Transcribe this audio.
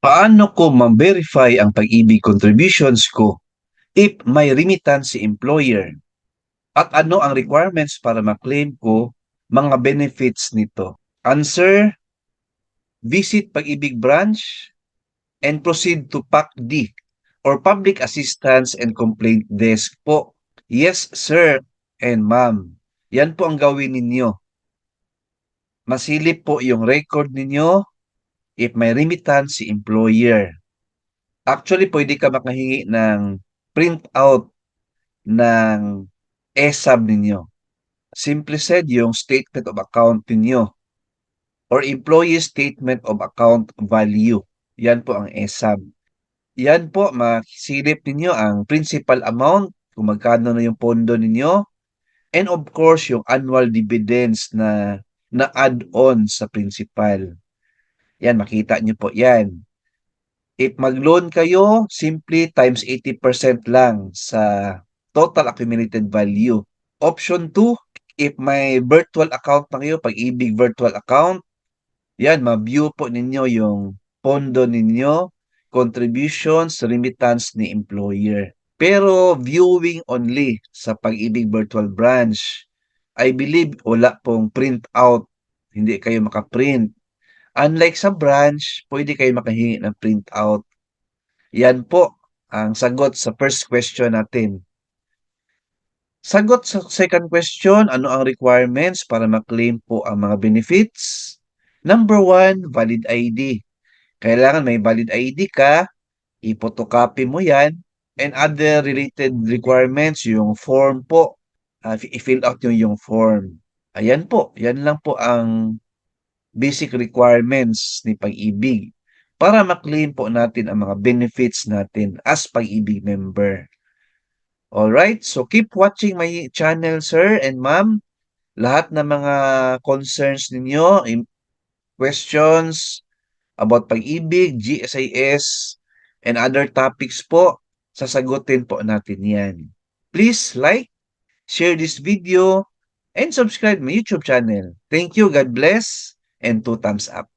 Paano ko ma-verify ang pag-ibig contributions ko if may remittance si employer? At ano ang requirements para ma-claim ko mga benefits nito? Answer, visit Pag-ibig branch and proceed to PACD or Public Assistance and Complaint Desk po. Yes, sir and ma'am. Yan po ang gawin ninyo. Masilip po yung record ninyo if may remittance si employer. Actually, pwede ka makahingi ng printout ng ESAB ninyo. Simple said, yung statement of account ninyo or employee statement of account value. Yan po ang ESAB. Yan po, masilip ninyo ang principal amount, kung magkano na yung pondo ninyo, and of course, yung annual dividends na add-on sa principal. Yan, makita nyo po yan. If mag-loan kayo, simply times 80% lang sa total accumulated value. Option 2, if may virtual account na kayo, Pag-ibig virtual account, yan, ma-view po ninyo yung pondo ninyo, contributions, remittance ni employer. Pero viewing only sa Pag-ibig virtual branch, I believe wala pong print out. Hindi kayo makaprint. Unlike sa branch, pwede kayo makahingi ng print out. Yan po ang sagot sa first question natin. Sagot sa second question, ano ang requirements para ma-claim po ang mga benefits? Number 1, valid ID. Kailangan may valid ID ka, i-photocopy mo yan, and other related requirements, yung form po, i-fill out yung form. Ayan po, yan lang po ang basic requirements ni Pag-ibig para ma-claim po natin ang mga benefits natin as Pag-ibig member. Alright, so keep watching my channel, sir and ma'am. Lahat ng mga concerns ninyo, questions about Pag-ibig, GSIS, and other topics po, sasagutin po natin yan. Please like, share this video, and subscribe my YouTube channel. Thank you, God bless, and 2 thumbs up.